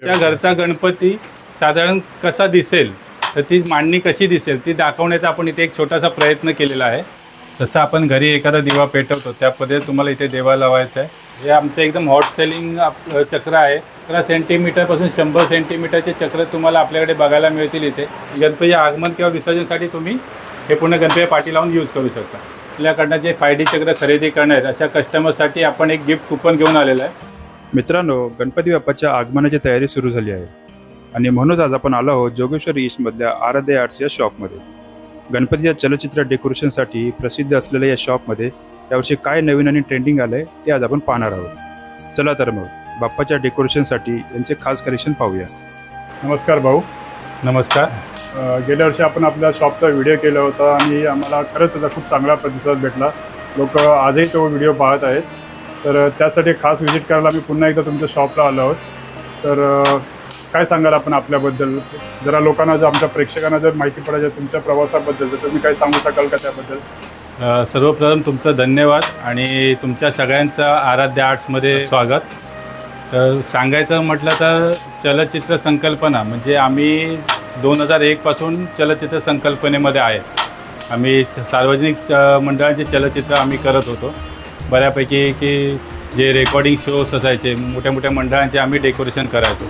त्या घरचा गणपती साधारण कसा दिसेल, तर ती मांडणी कशी दिसेल ती दाखवण्याचा आपण इथे एक छोटासा प्रयत्न केलेला आहे. जसं आपण घरी एखादा दिवा पेटवतो त्या पद्धतीने तुम्हाला इथे दिवा लावायचा आहे. हे आमचं एकदम हॉट सेलिंग चक्र आहे. 11 सेंटीमीटरपासून 100 सेंटीमीटरचे चक्र तुम्हाला आपल्याकडे बघायला मिळतील. इथे गणपती आगमन किंवा विसर्जनसाठी तुम्ही हे पूर्ण गणपती पाठी लावून यूज करू शकता. आपल्याकडनं जे 5D चक्र खरेदी करणार आहेत अशा कस्टमरसाठी आपण एक गिफ्ट कुपन घेऊन आलेलं आहे. मित्रांनो, गणपती बाप्पाच्या आगमनाची तयारी सुरू झाली आहे आणि म्हणूनच आज आपण आलो आहोत जोगेश्वरी ईस्टमधल्या आराध्य आर्ट्स या शॉपमध्ये. गणपतीच्या चलचित्र डेकोरेशनसाठी प्रसिद्ध असलेल्या या शॉपमध्ये यावर्षी काय नवीन आणि ट्रेंडिंग आलं आहे ते आज आपण पाहणार आहोत. चला तर मग बाप्पाच्या डेकोरेशनसाठी यांचे खास कलेक्शन पाहूया. नमस्कार भाऊ. नमस्कार. गेल्या वर्षी आपण आपल्या शॉपचा व्हिडिओ केला होता आणि आम्हाला खरंच त्याचा खूप चांगला प्रतिसाद भेटला. लोक आजही तो व्हिडिओ पाहत आहेत. तर त्यासाठी खास व्हिजिट करायला आम्ही पुन्हा एकदा तुमच्या शॉपला आलो आहोत. तर काय सांगाल आपण आपल्याबद्दल? जरा लोकांना जर आमच्या प्रेक्षकांना जर माहिती पडायची तुमच्या प्रवासाबद्दल तर तुम्ही काय सांगू शकाल का त्याबद्दल? सर्वप्रथम तुमचं धन्यवाद आणि तुमच्या सगळ्यांचं आराध्य आर्ट्समध्ये स्वागत. तर सांगायचं म्हटलं तर चलचित्र संकल्पना म्हणजे आम्ही 2001 पासून चलचित्र संकल्पनेमध्ये आहे. आम्ही सार्वजनिक मंडळांचे चलचित्र आम्ही करत होतो बऱ्यापैकी, की जे रेकॉर्डिंग शोज असायचे मोठ्या मोठ्या मंडळांचे आम्ही डेकोरेशन करायचो.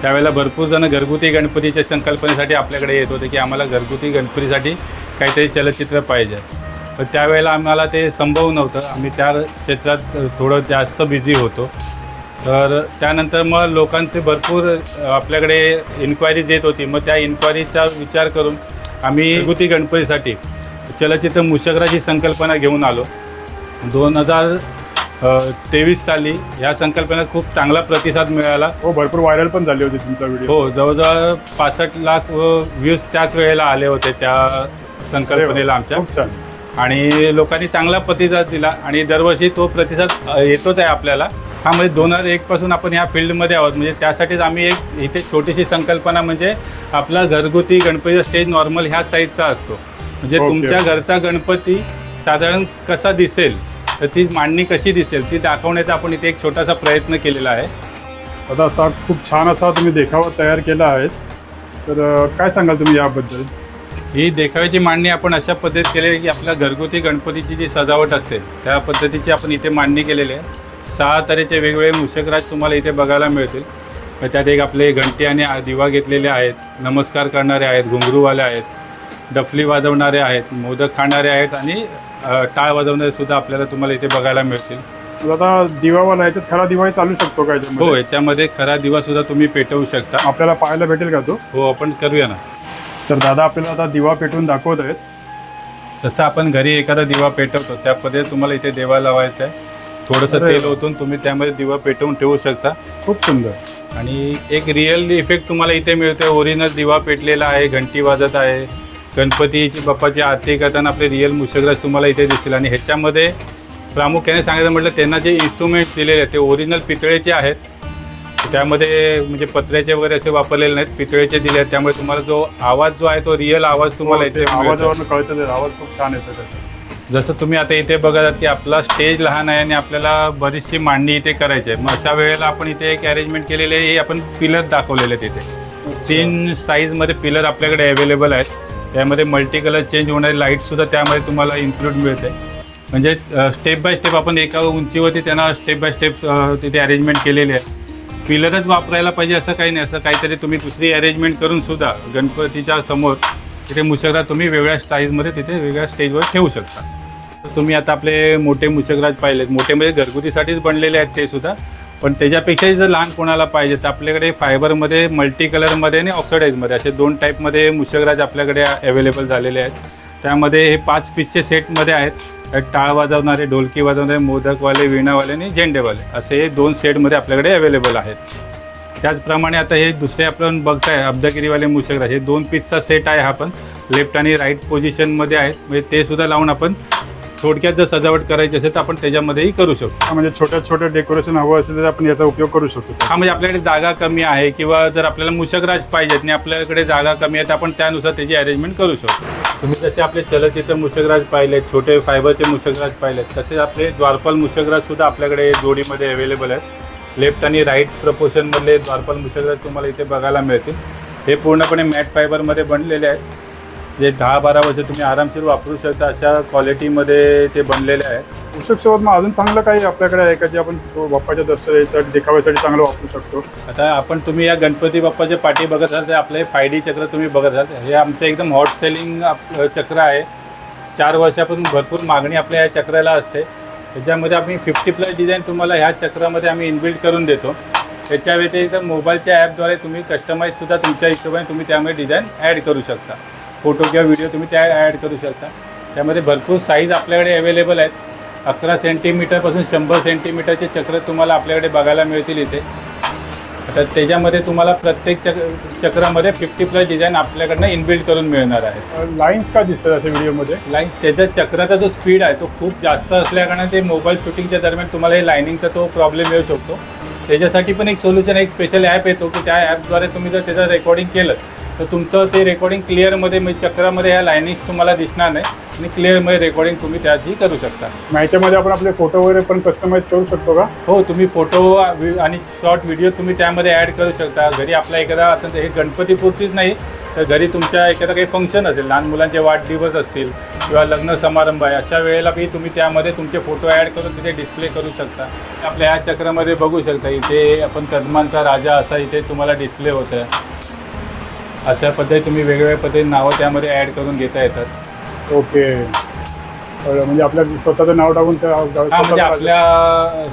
त्यावेळेला भरपूर जण घरगुती गणपतीच्या संकल्पनेसाठी आपल्याकडे येत होते की आम्हाला घरगुती गणपतीसाठी काहीतरी चलचित्र पाहिजे. पण त्यावेळेला आम्हाला ते संभव नव्हतं. आम्ही त्या क्षेत्रात थोडं जास्त बिझी होतो. तर त्यानंतर मग लोकांचे भरपूर आपल्याकडे इन्क्वायरीज येत होती. मग त्या इन्क्वायरीचा विचार करून आम्ही घरगुती गणपतीसाठी चलचित्र मूषकराची संकल्पना घेऊन आलो. 2023 साली या संकल्पनेला खूप चांगला प्रतिसाद मिळाला. हो, भरपूर व्हायरल पण झाली होती तुमचा व्हिडिओ. हो, जवळजवळ 65 लाख व्ह्यूज त्याच वेळेला आले होते त्या संकल्पनेला आमच्या. खूप छान. आणि लोकांनी चांगला प्रतिसाद दिला आणि दरवर्षी तो प्रतिसाद येतोच आहे आपल्याला. हा म्हणजे 2001 पासून आपण ह्या फील्डमध्ये आहोत. म्हणजे त्यासाठीच आम्ही एक इथे छोटीशी संकल्पना म्हणजे आपला घरगुती गणपतीचा स्टेज नॉर्मल ह्या साईजचा असतो. म्हणजे तुमच्या घरचा गणपती साधारण कसा दिसेल, तर ती मांडणी कशी दिसेल ती दाखवण्याचा आपण इथे एक छोटासा प्रयत्न केलेला आहे. आता असा खूप छान असा तुम्ही देखावा तयार केला आहे. तर काय सांगाल तुम्ही याबद्दल? ही देखाव्याची मांडणी आपण अशा पद्धतीत केली आहे की आपल्या घरगुती गणपतीची जी सजावट असते त्या पद्धतीची आपण इथे मांडणी केलेली आहे. 6 तऱ्हेचे वेगवेगळे मूषकराज तुम्हाला इथे बघायला मिळतील. त्यात एक आपले घंटी आणि दिवा घेतलेले आहेत, नमस्कार करणारे आहेत, घुंगरूवाले आहेत, डफली वाजवणारे आहेत, मोदक खाणारे आहेत आणि टाळ वाजवणारे सुद्धा आपल्याला तुम्हाला इथे बघायला मिळतील. आता दिवावाला याच्यात खरा दिवाही चालू शकतो का? हो, याच्यामध्ये खरा दिवा सुद्धा तुम्ही पेटवू शकता. आपल्याला पाहायला भेटेल का तो? हो, आपण करूया ना. तर दादा आपल्याला आता दिवा पेटवून दाखवत आहेत. जसं आपण घरी एखादा दिवा पेटवतो त्या पद्धतीने तुम्हाला इथे दिवा लावायचा आहे. थोडंसं तेल ओतून तुम्ही त्यामध्ये दिवा पेटवून ठेवू शकता. खूप सुंदर. आणि एक रिअल इफेक्ट तुम्हाला इथे मिळतो. ओरिजिनल दिवा पेटलेला आहे, घंटी वाजत आहे, गणपतीची बाप्पाची आरती करताना आपले रिअल मूषकराज तुम्हाला इथे दिसतील. आणि ह्याच्यामध्ये प्रामुख्याने सांगायचं म्हटलं त्यांना जे इन्स्ट्रुमेंट्स दिलेले आहेत ते ओरिजिनल पितळेचे आहेत. त्यामध्ये म्हणजे पत्र्याचे वगैरे असे वापरलेले नाहीत, पितळेचे दिले आहेत. त्यामुळे तुम्हाला जो आवाज जो आहे तो रिअल आवाज तुम्हाला इथे आवाजावरून कळतं. आवाज खूप छान येतो त्याचा. जसं तुम्ही आता इथे बघा की आपला स्टेज लहान आहे आणि आपल्याला बरीचशी मांडणी इथे करायची आहे. मग अशा वेळेला आपण इथे एक अरेंजमेंट केलेले आहे. हे आपण पिलर दाखवलेले आहेत. इथे 3 साईजमध्ये पिलर आपल्याकडे अवेलेबल आहेत. त्यामध्ये मल्टी कलर चेंज होणारे लाईटसुद्धा त्यामध्ये तुम्हाला इन्क्लूड मिळते. म्हणजे स्टेप बाय स्टेप आपण एका उंचीवरती त्यांना स्टेप बाय स्टेप तिथे अरेंजमेंट केलेली आहे. पिलरच वापरायला पाहिजे असं काही नाही. असं काहीतरी तुम्ही दुसरी अरेंजमेंट करून सुद्धा गणपतीच्या समोर तिथे मूषकराज तुम्ही वेगळ्या साईजमध्ये तिथे वेगळ्या स्टेजवर ठेवू शकता. तर तुम्ही आता आपले मोठे मूषकराज पाहिलेत. मोठे म्हणजे घरगुतीसाठीच बनलेले आहेत ते सुद्धा. पण त्याच्यापेक्षाही जर लहान कोणाला पाहिजे तर आपल्याकडे फायबरमध्ये, मल्टी कलरमध्ये आणि ऑक्सिडाईजमध्ये असे 2 टाईपमध्ये मूषकराज आपल्याकडे अवेलेबल झालेले आहेत. त्यामध्ये हे 5 पीसचे सेटमध्ये आहेत. टाळ वाजवणारे, ढोलकी वाजवणारे, मोदकवाले, वीणावाले आणि झेंडेवाले असे हे 2 सेटमध्ये आपल्याकडे अवेलेबल आहेत. त्याचप्रमाणे आता हे दुसरे आपण बघताय अब्दगिरीवाले मूषकराज, हे 2 पीसचा सेट आहे. हा पण लेफ्ट आणि राईट पोझिशनमध्ये आहेत. म्हणजे ते सुद्धा लावून आपण थोडक्यात जर सजावट करायची असेल तर आपण त्याच्यामध्येही करू शकतो. म्हणजे छोट्या छोट्या डेकोरेशन हवं असेल तर आपण याचा उपयोग करू शकतो. हा, म्हणजे आपल्याकडे जागा कमी आहे किंवा जर आपल्याला मूषकराज पाहिजेत आणि आपल्याकडे जागा कमी आहे तर आपण त्यानुसार त्याची अरेंजमेंट करू शकतो. तुम्ही जसे आपले चलचित्र मूषकराज पाहिलेत, छोटे फायबरचे मूषकराज पाहिलेत, तसेच आपले द्वारपाल मूषकराज सुद्धा आपल्याकडे जोडीमध्ये अवेलेबल आहेत. लेफ्ट आणि राईट प्रपोर्शनमधले द्वारपाल मुशर्रफ तुम्हाला इथे बघायला मिळतील. हे पूर्णपणे मॅट फायबरमध्ये बनलेले आहेत, जे 10-12 वर्ष तुम्ही आरामशीर वापरू शकता अशा क्वालिटीमध्ये ते बनलेले आहेत. मूषकसोबत मग अजून चांगलं काही आपल्याकडे आहे का जे आपण बाप्पाच्या दर्शनासाठी देखाव्यासाठी चांगलं वापरू शकतो? आता आपण तुम्ही या गणपती बाप्पाच्या पाठी बघत असाल तर आपले 5D चक्र तुम्ही बघत असाल. हे आमचं एकदम हॉट सेलिंग चक्र आहे. 4 वर्षापासून भरपूर मागणी आपल्या या चक्राला असते. त्याच्यामध्ये आम्ही 50+ डिझाईन तुम्हाला ह्या चक्रामध्ये आम्ही इनबिल्ड करून देतो. त्याच्या व्यतिरिक्त मोबाईलच्या ॲपद्वारे तुम्ही कस्टमाईजसुद्धा तुमच्या हिशोबाने तुम्ही त्यामध्ये डिझाईन ॲड करू शकता. फोटो किंवा व्हिडिओ तुम्ही त्या ॲड करू शकता. त्यामध्ये भरपूर साईज आपल्याकडे अवेलेबल आहेत. 11 सेंटीमीटरपासून 100 सेंटीमीटरचे चक्र तुम्हाला आपल्याकडे बघायला मिळतील इथे. आता त्याच्यामध्ये तुम्हाला प्रत्येक चक्रामध्ये 50+ डिझाईन आपल्याकडनं इनबिल्ड करून मिळणार आहे. लाईन्स का दिसतात अशा व्हिडिओमध्ये? लाईन त्याच्या चक्राचा जो स्पीड आहे तो खूप जास्त असल्याकारणे ते मोबाईल शूटिंगच्या दरम्यान तुम्हाला हे लाईनिंगचा तो प्रॉब्लेम येऊ शकतो. त्याच्यासाठी पण एक सोल्युशन, एक स्पेशल ॲप येतो की त्या ॲपद्वारे तुम्ही जर त्याचं रेकॉर्डिंग केलं तर तुमचं ते रेकॉर्डिंग क्लिअरमध्ये म्हणजे चक्रामध्ये ह्या लाईनिंग्स तुम्हाला दिसणार नाही आणि क्लिअरमध्ये रेकॉर्डिंग तुम्ही त्याची करू शकता. ह्याच्यामध्ये आपण आपले फोटो वगैरे पण कस्टमाइज करू शकतो का? हो, तुम्ही फोटो आणि शॉर्ट व्हिडिओ तुम्ही त्यामध्ये ॲड करू शकता. घरी आपला एखादा आता हे गणपतीपुरतीच नाही तर घरी तुमच्या एखादा काही फंक्शन असेल, लहान मुलांचे वाढदिवस असतील किंवा लग्न समारंभ आहे, अशा वेळेला बी तुम्ही त्यामध्ये तुमचे फोटो ॲड करून तिथे डिस्प्ले करू शकता. आपल्या ह्या चक्रामध्ये बघू शकता इथे आपण कदमांचा राजा असा इथे तुम्हाला डिस्प्ले होतं आहे. अशा पद्धती तुम्ही वेगवेगळ्या पद्धतीने नावं त्यामध्ये ॲड करून घेता येतात. ओके, म्हणजे आपल्या स्वतःचं नाव टाकून त्या म्हणजे आपल्या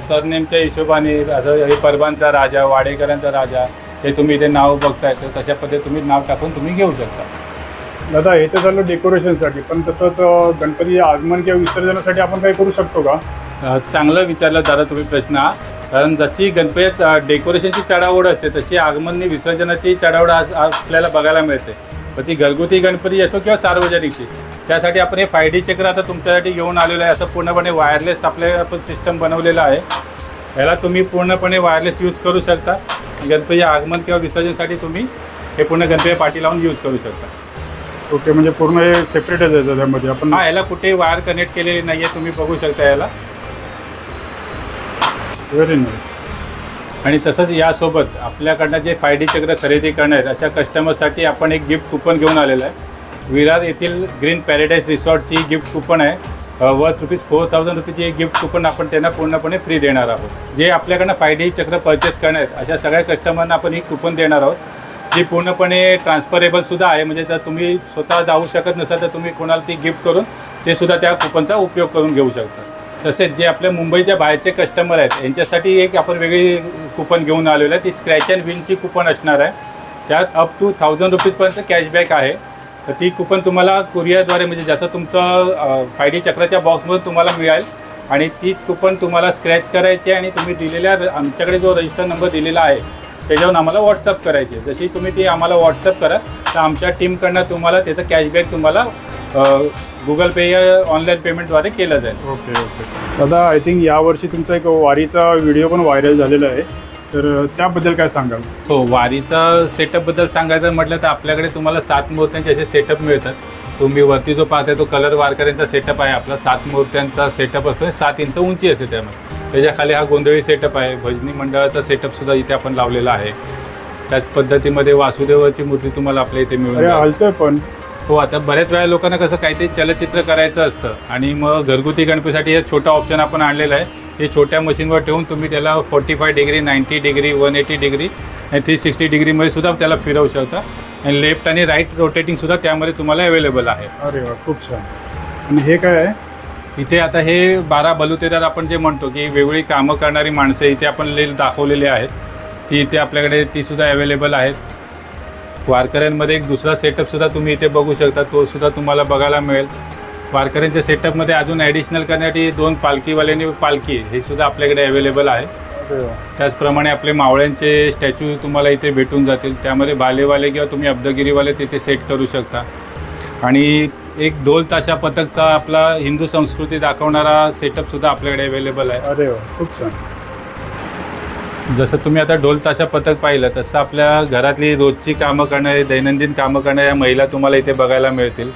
सरनेमच्या हिशोबाने असं हे परबांचा राजा, वाडेकरांचा राजा हे तुम्ही इथे नाव बघताय तर तशा पद्धतीने तुम्ही नाव टाकून तुम्ही घेऊ शकता. दादा हे तर झालं डेकोरेशनसाठी, पण तसंच गणपती आगमन किंवा विसर्जनासाठी आपण काही करू शकतो का? चांगलं विचारलं दादा तुम्ही प्रश्न हा. कारण जशी गणपतीत डेकोरेशनची चढाओढ असते तशी आगमननी विसर्जनाची चढाओढ आपल्याला बघायला मिळते. पण ती घरगुती गणपती असो किंवा सार्वजनिकची, त्यासाठी आपण हे 5D चक्र आता तुमच्यासाठी घेऊन आलेलं आहे. असं पूर्णपणे वायरलेस आपल्या आपण सिस्टम बनवलेलं आहे. याला तुम्ही पूर्णपणे वायरलेस यूज करू शकता. गणपती आगमन किंवा विसर्जनासाठी तुम्ही हे पूर्ण गणपती पाठी लावून यूज करू शकता. ओके, म्हणजे पूर्ण हे सेपरेटच आहे त्यामध्ये आपण? हा, याला कुठे वायर कनेक्ट केलेली नाही आहे, तुम्ही बघू शकता याला. Very nice. आणि तसंच यासोबत आपल्याकडनं जे 5D चक्र खरेदी करणार आहेत अशा कस्टमरसाठी आपण एक गिफ्ट कुपन घेऊन आलेलं आहे. विरार येथील ग्रीन पॅराडाईज रिसॉर्टची गिफ्ट कुपन आहे. वर्थ ₹4,000 रुपीची एक गिफ्ट कुपन आपण त्यांना पूर्णपणे फ्री देणार आहोत. जे आपल्याकडनं 5D चक्र परचेस करणार आहेत अशा सगळ्या कस्टमरना आपण ही कुपन देणार आहोत, जी पूर्णपणे ट्रान्सफरेबलसुद्धा आहे. म्हणजे जर तुम्ही स्वतः जाऊ शकत नसाल तर तुम्ही कोणाला ती गिफ्ट करून ते सुद्धा त्या कुपनचा उपयोग करून घेऊ शकता. तसेच जे आपल्या मुंबईच्या बाहेरचे कस्टमर आहेत यांच्यासाठी एक आपण वेगळी कुपन घेऊन आलेलं आहे. ती स्क्रॅच अँड विनची कुपन असणार आहे. त्यात अप टू 1,000 रुपीजपर्यंत कॅशबॅक आहे. तर ती कुपन तुम्हाला कुरिअरद्वारे म्हणजे जसं तुमचं 5D चक्राच्या बॉक्समधून तुम्हाला मिळेल आणि तीच कुपन तुम्हाला स्क्रॅच करायची आणि तुम्ही दिलेल्या आमच्याकडे जो रजिस्टर नंबर दिलेला आहे त्याच्यावरून आम्हाला व्हॉट्सअप करायचे. जशी तुम्ही ती आम्हाला व्हॉट्सअप करा तर आमच्या टीमकडनं तुम्हाला त्याचं कॅशबॅक तुम्हाला गुगल पे या ऑनलाईन पेमेंटद्वारे केलं जाईल. Okay okay. दादा आय थिंक यावर्षी तुमचा एक वारीचा व्हिडिओ पण व्हायरल झालेला आहे, तर त्याबद्दल काय सांगाल? हो, वारीचा सेटअपबद्दल सांगायचं म्हटलं तर आपल्याकडे तुम्हाला 7 मूर्त्यांचे असे सेटअप मिळतात. तुम्ही वरती जो पाहताय तो कलर वारकऱ्यांचा सेटअप आहे. आपला 7 मूर्त्यांचा सेटअप असतो, 7 इंच उंची असते त्यामध्ये. त्याच्या खाली हा गोंधळी सेटअप आहे. भजनी मंडळाचा सेटअपसुद्धा इथे आपण लावलेला आहे. त्याच पद्धतीमध्ये वासुदेवाची मूर्ती तुम्हाला आपल्या इथे मिळून हलतंय पण. हो, आता बऱ्याच वेळा लोकांना कसं काहीतरी चलचित्र करायचं असतं आणि मग घरगुती गणपतीसाठी हे छोटा ऑप्शन आपण आणलेलं आहे. हे छोट्या मशीनवर ठेवून तुम्ही त्याला 45 डिग्री, 90 डिग्री, 180 डिग्री आणि 360 डिग्रीमध्ये सुद्धा त्याला फिरवू शकता. आणि लेफ्ट आणि राईट रोटेटिंगसुद्धा त्यामध्ये तुम्हाला अवेलेबल आहे. अरे वा, खूप छान. आणि हे काय आहे? इथे आता हे 12 बलुतेदार आपण जे म्हणतो की वेगवेगळी कामं करणारी माणसं इथे आपण दाखवलेले आहेत. ती इथे आपल्याकडे तीसुद्धा अवेलेबल आहेत. वारकऱ्यांमध्ये एक दुसरा सेटअपसुद्धा तुम्ही इथे बघू शकता, तो सुद्धा तुम्हाला बघायला मिळेल. वारकऱ्यांच्या सेटअपमध्ये अजून ॲडिशनल करण्यासाठी 2 पालखीवाल्यांनी पालखी हे सुद्धा आपल्याकडे अवेलेबल आहे. त्याचप्रमाणे आपले मावळ्यांचे स्टॅच्यू तुम्हाला इथे भेटून जातील. त्यामध्ये बालेवाले किंवा तुम्ही अब्दगिरीवाले तिथे सेट करू शकता. आणि एक ढोल ताशा पथकचा आपला हिंदू संस्कृती दाखवणारा सेटअपसुद्धा आपल्याकडे अवेलेबल आहे. अरे वा, खूप छान. जसं तुम्ही आता ढोल ताशा पथक पाहिलं तसं आपल्या घरातली रोजची कामं करणारे, दैनंदिन कामं करणाऱ्या महिला तुम्हाला इथे बघायला मिळतील.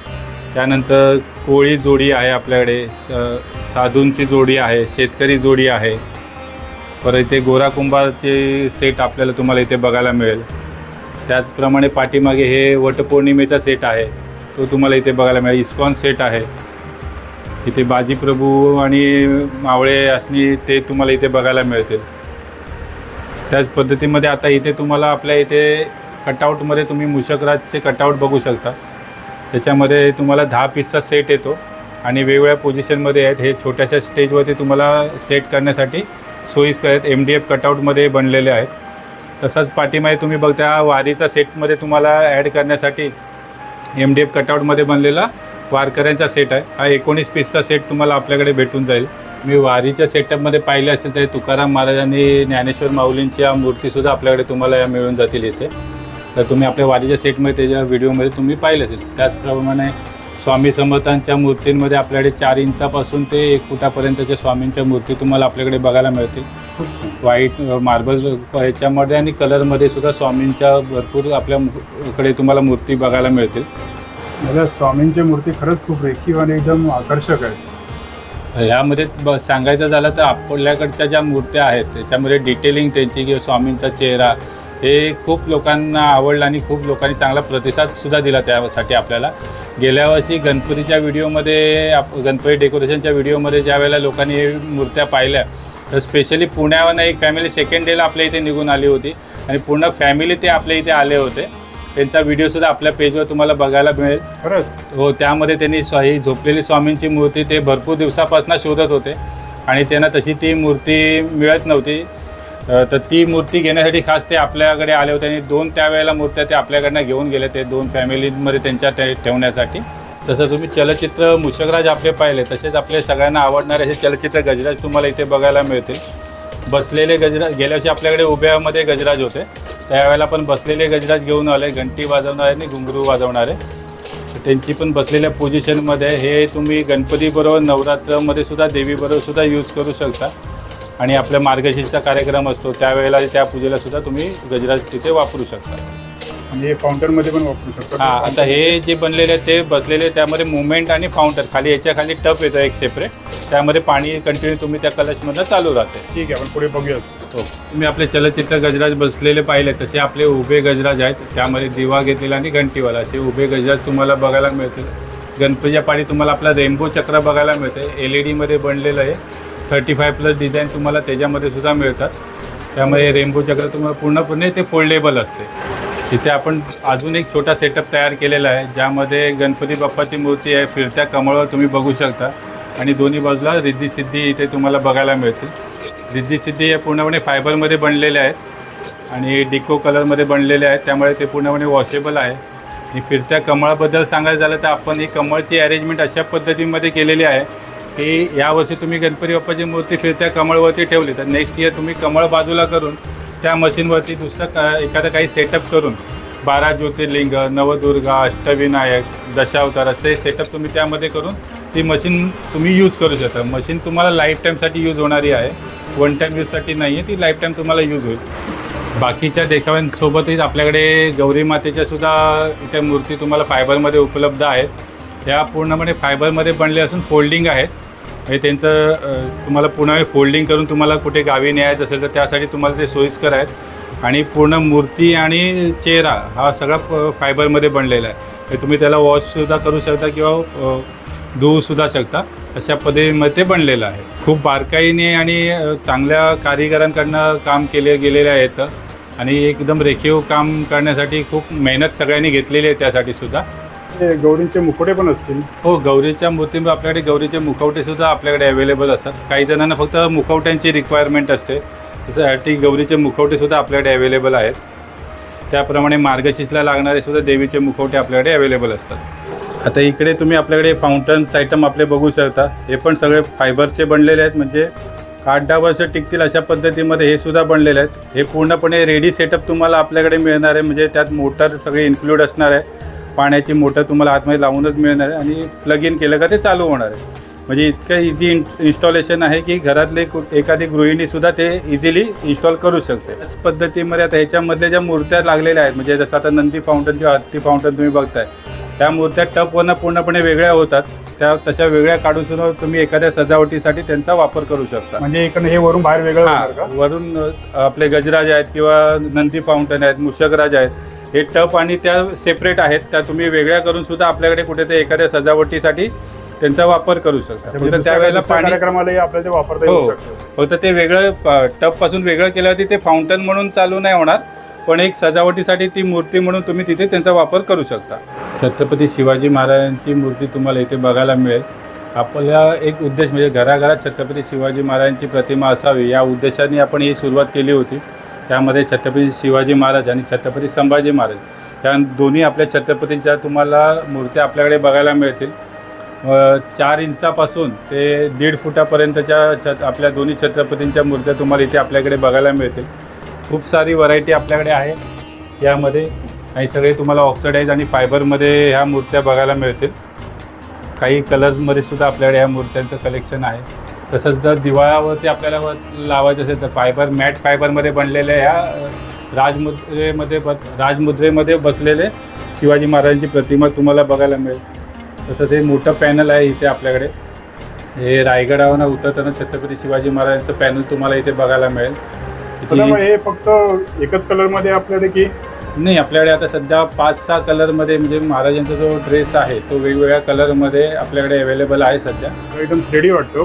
त्यानंतर कोळी जोडी आहे आपल्याकडे, साधूंची जोडी आहे, शेतकरी जोडी आहे, परत इथे गोरा कुंभारचे सेट आपल्याला तुम्हाला इथे बघायला मिळेल. त्याचप्रमाणे पाठीमागे हे वटपौर्णिमेचा सेट आहे, तो तुम्हाला इथे बघायला मिळेल. इस्कॉन सेट आहे इथे, बाजीप्रभू आणि मावळे असणी ते तुम्हाला इथे बघायला मिळतील. त्याच पद्धतीमध्ये आता इथे तुम्हाला आपल्या इथे कटआउटमध्ये तुम्ही मूषकराजचे कटआउट बघू शकता. त्याच्यामध्ये तुम्हाला 10 पीसचा सेट येतो आणि वेगवेगळ्या पोझिशनमध्ये आहेत. हे छोट्याशा स्टेजवरती तुम्हाला सेट करण्यासाठी सोयीस्कर आहेत. MDF कटआउटमध्ये बनलेले आहेत. तसाच पाठीमागे तुम्ही बघता वारीचा सेटमध्ये तुम्हाला ॲड करण्यासाठी MDF कटआउटमध्ये बनलेला वारकऱ्यांचा सेट आहे. हा 19 पीसचा सेट तुम्हाला आपल्याकडे भेटून जाईल. मी वारीच्या सेटअपमध्ये पाहिले असेल तर तुकाराम महाराजांनी ज्ञानेश्वर माऊलींच्या मूर्तीसुद्धा आपल्याकडे तुम्हाला या मिळून जातील इथे. तर तुम्ही आपल्या वारीच्या सेटमध्ये त्याच्या व्हिडिओमध्ये तुम्ही पाहिले असेल. त्याचप्रमाणे स्वामी समर्थांच्या मूर्तींमध्ये आपल्याकडे 4 इंचापासून ते 1 फुटापर्यंतच्या स्वामींच्या मूर्ती तुम्हाला आपल्याकडे बघायला मिळतील. व्हाईट मार्बल ह्याच्यामध्ये आणि कलरमध्ये सुद्धा स्वामींच्या भरपूर आपल्याकडे तुम्हाला मूर्ती बघायला मिळतील. मला स्वामींची मूर्ती खरंच खूप रेखीव आणि एकदम आकर्षक आहे. ह्यामध्ये सांगायचं झालं तर आपल्याकडच्या ज्या मूर्त्या आहेत त्याच्यामध्ये डिटेलिंग त्यांची किंवा स्वामींचा चेहरा हे खूप लोकांना आवडलं आणि खूप लोकांनी चांगला प्रतिसादसुद्धा दिला त्यासाठी आपल्याला. गेल्या वर्षी गणपतीच्या व्हिडिओमध्ये गणपती डेकोरेशनच्या व्हिडिओमध्ये ज्या वेळेला लोकांनी मूर्त्या पाहिल्या तर स्पेशली पुण्यावरून एक फॅमिली सेकंड डेला आपल्या इथे निघून आली होती आणि पूर्ण फॅमिली ते आपल्या इथे आले होते. त्यांचा व्हिडिओसुद्धा आपल्या पेजवर तुम्हाला बघायला मिळेल. खरंच हो, त्यामध्ये त्यांनी ही झोपलेली स्वामींची मूर्ती ते भरपूर दिवसापासून शोधत होते आणि त्यांना तशी ती मूर्ती मिळत नव्हती. तर ती मूर्ती घेण्यासाठी खास ते आपल्याकडे आले होते आणि 2 त्यावेळेला मूर्त्या ते आपल्याकडनं घेऊन गेले ते 2 फॅमिलीमध्ये त्यांच्या ठेवण्यासाठी. तसं तुम्ही चलचित्र मूषकराज आपले पाहिले तसेच आपले सगळ्यांना आवडणारे असे चलचित्र गजराज तुम्हाला इथे बघायला मिळतील. बसलेले गजराज गेल्या वर्षी आपल्याकडे उभ्यामध्ये गजराज होते, त्यावेळेला पण बसलेले गजराज घेऊन आले, घंटी वाजवणारे आणि घुंगरू वाजवणारे. त्यांची पण बसलेल्या पोझिशनमध्ये हे तुम्ही गणपतीबरोबर नवरात्रामध्ये सुद्धा देवीबरोबर सुद्धा यूज करू शकता. आणि आपल्या मार्गशीर्षचा कार्यक्रम असतो त्यावेळेला त्या पूजेला सुद्धा तुम्ही गजराज तिथे वापरू शकता. आणि हे फाउंटनमध्ये पण वापरू शकतो. हां, आता हे जे बनलेले आहेत ते बसलेले त्यामध्ये मुवमेंट आणि फाउंटन खाली याच्या खाली टप येतं एक सेपरेट, त्यामध्ये पाणी कंटिन्यू तुम्ही त्या कलशमधनं चालू राहते. ठीक आहे, आपण पुढे बघूया. हो, तुम्ही आपले चलचित्र गजराज बसलेले पाहिले तसे आपले उभे गजराज आहेत. त्यामध्ये दिवा घेतलेला आणि घंटीवाला असे उभे गजराज तुम्हाला बघायला मिळतील. गणपतीच्या पाठी तुम्हाला आपला रेनबो चक्र बघायला मिळते. LED बनलेलं आहे. 35+ डिझाईन तुम्हाला त्याच्यामध्ये सुद्धा मिळतात. त्यामुळे रेनबो चक्र तुम्हाला पूर्णपणे ते फोल्डेबल असते. तिथे आपण अजून एक छोटा सेटअप तयार केलेला आहे ज्यामध्ये गणपती बाप्पाची मूर्ती आहे. फिरत्या कमळावर तुम्ही बघू शकता आणि दोन्ही बाजूला रिद्धी सिद्धी इथे तुम्हाला बघायला मिळतील. रिद्धी सिद्धी हे पूर्णपणे फायबरमध्ये बनलेले आहेत आणि डिको कलरमध्ये बनलेले आहेत, त्यामुळे ते पूर्णपणे वॉशेबल आहे. आणि फिरत्या कमळाबद्दल सांगायचं झालं तर आपण ही कमळची अरेंजमेंट अशा पद्धतीमध्ये केलेली आहे की यावर्षी तुम्ही गणपती बाप्पाची मूर्ती फिरत्या कमळवरती ठेवली तर नेक्स्ट इयर तुम्ही कमळ बाजूला करून त्या मशीनवरती दुसरं एखादं काही सेटअप करून 12 ज्योतिर्लिंग, नवदुर्गा, अष्टविनायक, दशावतार असे सेटअप तुम्ही त्यामध्ये करून ती मशीन तुम्ही यूज करू शकता. मशीन तुम्हाला लाईफ टाईमसाठी यूज होणारी आहे, वन टाईम यूजसाठी नाही आहे, ती लाईफ टाईम तुम्हाला यूज होईल. बाकीच्या देखाव्यांसोबतच आपल्याकडे गौरी मातेच्या सुद्धा इथे मूर्ती तुम्हाला फायबरमध्ये उपलब्ध आहेत. त्या पूर्णपणे फायबरमध्ये बनले असून फोल्डिंग आहेत. हे त्यांचं तुम्हाला पूर्ण फोल्डिंग करून तुम्हाला कुठे गावी न्यायचं असेल तर त्यासाठी तुम्हाला ते सोयीस्कर आहेत. आणि पूर्ण मूर्ती आणि चेहरा हा सगळा फायबरमध्ये बनलेला आहे. हे तुम्ही त्याला वॉशसुद्धा करू शकता किंवा धुवूसुद्धा शकता, अशा पद्धतीमध्ये ते बनलेलं आहे. खूप बारकाईने आणि चांगल्या कारिगरांकडनं काम गेलेलं आहे याचं आणि एकदम रेखीव काम करण्यासाठी खूप मेहनत सगळ्यांनी घेतलेली आहे त्यासाठी सुद्धा. गौरींचे मुखोटे पण असतील. हो, गौरीच्या मूर्तीमध्ये आपल्याकडे गौरीचे मुखवटेसुद्धा आपल्याकडे अवेलेबल असतात. काही जणांना फक्त मुखवट्यांची रिक्वायरमेंट असते, त्यासाठी गौरीचे मुखवटेसुद्धा आपल्याकडे अवेलेबल आहेत. त्याप्रमाणे मार्गशीर्षला लागणारे सुद्धा देवीचे मुखवटे आपल्याकडे अवेलेबल असतात. आता इकडे तुम्ही आपल्याकडे फाउंटन्स आयटम आपले बघू शकता. हे पण सगळे फायबरचे बनलेले आहेत, म्हणजे 8-10 वर्ष टिकतील अशा पद्धतीमध्ये हे सुद्धा बनलेले आहेत. हे पूर्णपणे रेडी सेटअप तुम्हाला आपल्याकडे मिळणार आहे, म्हणजे त्यात मोटर सगळे इन्क्लूड असणार आहे. पाण्याची मोटर तुम्हाला आतमध्ये लावूनच मिळणार आहे आणि प्लग इन केलं का ते चालू होणार आहे. म्हणजे इतकं इझी इन्स्टॉलेशन आहे की घरातले एखादी गृहिणीसुद्धा ते इझिली इन्स्टॉल करू शकते. त्याच पद्धतीमध्ये आता ह्याच्यामधल्या ज्या मूर्त्या लागलेल्या आहेत, म्हणजे जसं आता नंदी फाउंटन किंवा हत्ती फाउंटन तुम्ही बघताय, त्या मूर्त्या टपवरनं पूर्णपणे वेगळ्या होतात त्या तशा वेगळ्या काढून सुद्धा तुम्ही एखाद्या सजावटीसाठी त्यांचा वापर करू शकता. म्हणजे इकडे हे वरून बाहेर वेगळं होणार का? वरून आपले गजराज आहेत किंवा नंदी फाउंटन आहेत, मूषकराज आहेत, हे टप आणि त्या सेपरेट आहेत, त्या तुम्ही वेगळ्या करून सुद्धा आपल्याकडे कुठेतरी एखाद्या सजावटीसाठी त्यांचा वापर करू शकता. म्हणजे फक्त त्यावेळेला दुसऱ्या पाणी कार्यक्रमालाही आपल्याला ते वापरता येऊ हो, शकतं. फक्त ते वेगळं टप पासून वेगळं केल्यावरती ते फाउंटन म्हणून चालू नाही होणार, पण एक सजावटीसाठी ती मूर्ती म्हणून तुम्ही तिथे त्यांचा वापर करू शकता. छत्रपती शिवाजी महाराजांची मूर्ती तुम्हाला इथे बघायला मिळेल. आपला एक उद्देश म्हणजे घराघरात छत्रपती शिवाजी महाराजांची प्रतिमा असावी या उद्देशाने आपण ही सुरुवात केली होती. त्यामध्ये छत्रपती शिवाजी महाराज आणि छत्रपती संभाजी महाराज या दोन्ही आपल्या छत्रपतींच्या तुम्हाला मूर्त्या आपल्याकडे बघायला मिळतील. 4 इंचापासून ते 1.5 फुटापर्यंतच्या आपल्या दोन्ही छत्रपतींच्या मूर्त्या तुम्हाला इथे आपल्याकडे बघायला मिळतील. खूप सारी व्हरायटी आपल्याकडे आहे यामध्ये, आणि सगळे तुम्हाला ऑक्सिडाईज आणि फायबरमध्ये ह्या मूर्त्या बघायला मिळतील. काही कलर्समध्ये सुद्धा आपल्याकडे ह्या मूर्त्यांचं कलेक्शन आहे. तसंच जर दिवाळावरती आपल्याला लावायचं असेल तर फायबर मॅट फायबरमध्ये बनलेल्या ह्या राजमुद्रेमध्ये बसलेले शिवाजी महाराजांची प्रतिमा तुम्हाला बघायला मिळेल. तसंच हे मोठं पॅनल आहे इथे आपल्याकडे. हे रायगडावरून उतरताना छत्रपती शिवाजी महाराजांचं पॅनल तुम्हाला इथे बघायला मिळेल. तर मग हे फक्त एकच कलरमध्ये आपल्याकडे की नाही, आपल्याकडे आता सध्या 5-6 कलरमध्ये म्हणजे महाराजांचा जो ड्रेस आहे तो वेगवेगळ्या कलरमध्ये आपल्याकडे अवेलेबल आहे सध्या. एकदम 3D वाटतो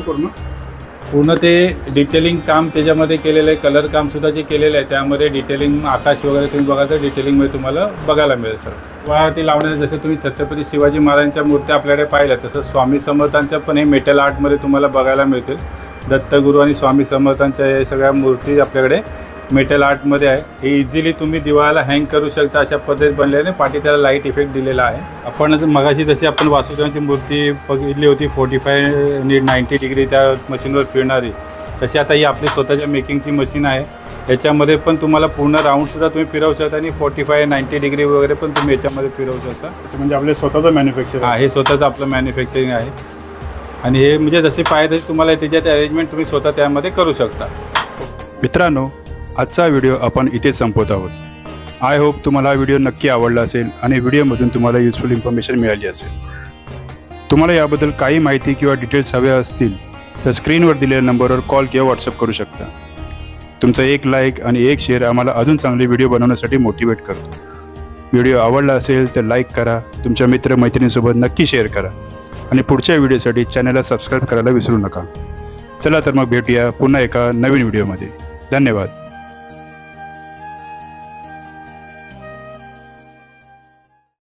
पूर्ण ते डिटेलिंग काम त्याच्यामध्ये केलेलं आहे. कलर काम सुद्धा जे केलेलं आहे त्यामध्ये डिटेलिंग आकाश वगैरे तुम्ही बघा तर डिटेलिंगमध्ये तुम्हाला बघायला मिळेल सर. वा ते लावण्याचं जसं तुम्ही छत्रपती शिवाजी महाराजांच्या मूर्त्या आपल्याकडे पाहिल्या तसं स्वामी समर्थांच्या पण हे मेटल आर्टमध्ये तुम्हाला बघायला मिळतील. दत्तगुरू आणि स्वामी समर्थांच्या हे सगळ्या मूर्ती आपल्याकडे मेटल आर्टमध्ये आहे. हे इझिली तुम्ही दिवाळाला हँग करू शकता अशा पद्धतीत बनलेले. पाठी त्याला लाईट इफेक्ट दिलेला आहे. आपण मगाशी जशी आपण वासुदेवांची मूर्ती बघितली होती 45 आणि 90 डिग्री त्या मशीनवर फिरणारी, तशी आता ही आपली स्वतःच्या मेकिंगची मशीन आहे. याच्यामध्ये पण तुम्हाला पूर्ण राऊंडसुद्धा तुम्ही फिरवू शकता आणि 45-90 डिग्री वगैरे पण तुम्ही याच्यामध्ये फिरवू शकता. म्हणजे आपले स्वतःचं मॅन्युफॅक्चर हे स्वतःचं आपलं मॅन्युफॅक्चरिंग आहे. आणि हे म्हणजे जसे पाहिजे तसे तुम्हाला त्याच्यात अरेंजमेंट तुम्ही स्वतः त्यामध्ये करू शकता. मित्रांनो, आजचा व्हिडिओ आपण इथेच संपवत आहोत. आय होप तुम्हाला हा व्हिडिओ नक्की आवडला असेल आणि व्हिडिओमधून तुम्हाला युजफुल इन्फॉर्मेशन मिळाली असेल. तुम्हाला याबद्दल काही माहिती किंवा डिटेल्स हव्या असतील तर स्क्रीनवर दिलेल्या नंबरवर कॉल किंवा व्हॉट्सअप करू शकता. तुमचा एक लाईक आणि एक शेअर आम्हाला अजून चांगले व्हिडिओ बनवण्यासाठी मोटिवेट करतो. व्हिडिओ आवडला असेल तर लाईक करा, तुमच्या मित्रमैत्रिणींसोबत नक्की शेअर करा आणि पुढच्या व्हिडिओसाठी चॅनलला सबस्क्राईब करायला विसरू नका. चला तर मग भेटूया पुन्हा एका नवीन व्हिडिओमध्ये. धन्यवाद.